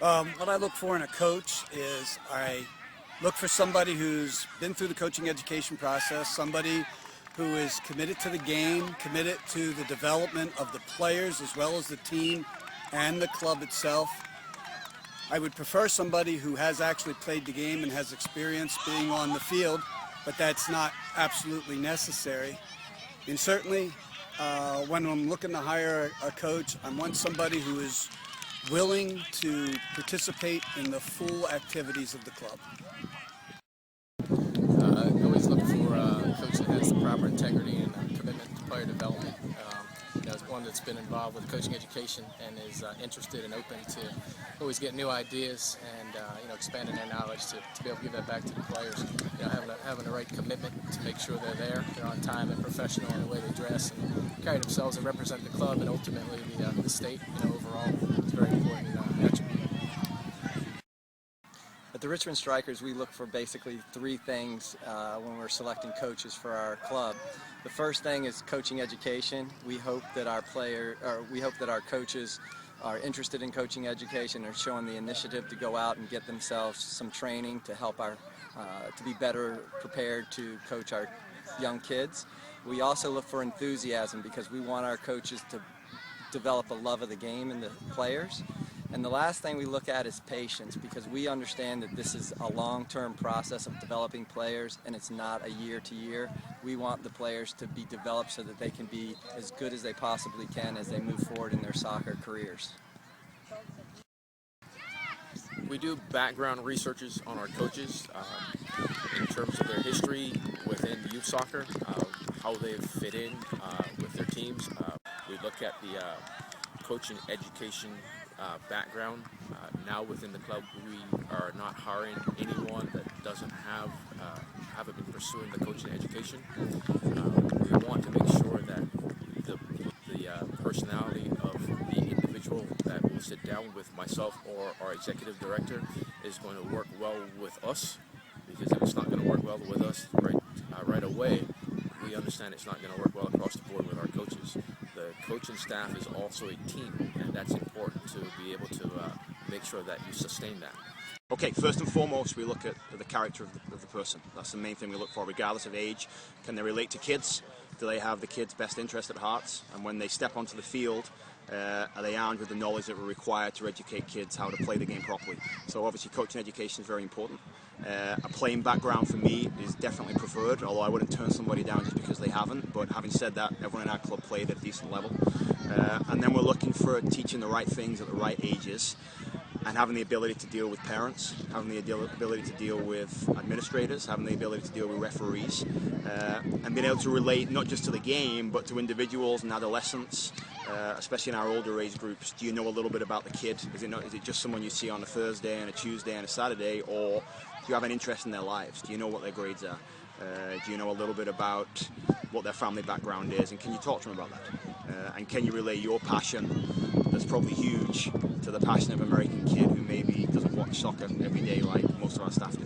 What I look for in a coach is I look for somebody who's been through the coaching education process, somebody who is committed to the game, committed to the development of the players as well as the team and the club itself. I would prefer somebody who has actually played the game and has experience being on the field, but that's not absolutely necessary. And certainly, when I'm looking to hire a coach, I want somebody who is willing to participate in the full activities of the club. I always look for a coach that has the proper integrity and commitment to player development. As one that's been involved with coaching education and is interested and open to always get new ideas and expanding their knowledge to be able to give that back to the players. Having the right commitment to make sure they're on time and professional in the way they dress and carry themselves and represent the club and ultimately the state. Overall, it's a very important attribute. At the Richmond Strikers, we look for basically three things when we're selecting coaches for our club. The first thing is coaching education. We hope that our coaches are interested in coaching education and showing the initiative to go out and get themselves some training to help to be better prepared to coach our young kids. We also look for enthusiasm because we want our coaches to develop a love of the game in the players. And the last thing we look at is patience, because we understand that this is a long-term process of developing players and it's not a year-to-year. We want the players to be developed so that they can be as good as they possibly can as they move forward in their soccer careers. We do background researches on our coaches in terms of their history within youth soccer, how they've fit in with their teams. We look at the coaching education background. Now within the club, we are not hiring anyone that haven't been pursuing the coaching education. We want to make sure that the personality of the individual that will sit down with myself or our executive director is going to work well with us, because if it's not going to work well with us right away, we understand it's not going to work well across the board with our coaches. The coaching staff is also a team, and that's important to be able to make sure that you sustain that. Okay, first and foremost, we look at the character of the person. That's the main thing we look for, regardless of age. Can they relate to kids? Do they have the kids' best interest at heart? And when they step onto the field, are they armed with the knowledge that we're required to educate kids how to play the game properly? So obviously coaching education is very important. A playing background for me is definitely preferred, although I wouldn't turn somebody down just because they haven't. But having said that, everyone in our club played at a decent level. And then we're looking for teaching the right things at the right ages, and having the ability to deal with parents, having the ability to deal with administrators, having the ability to deal with referees, and being able to relate not just to the game, but to individuals and adolescents, especially in our older age groups. Do you know a little bit about the kid? Is it just someone you see on a Thursday and a Tuesday and a Saturday, or do you have an interest in their lives? Do you know what their grades are? Do you know a little bit about what their family background is, and can you talk to them about that? And can you relay your passion that's probably huge to the passion of an American kid who maybe doesn't watch soccer every day like most of our staff do?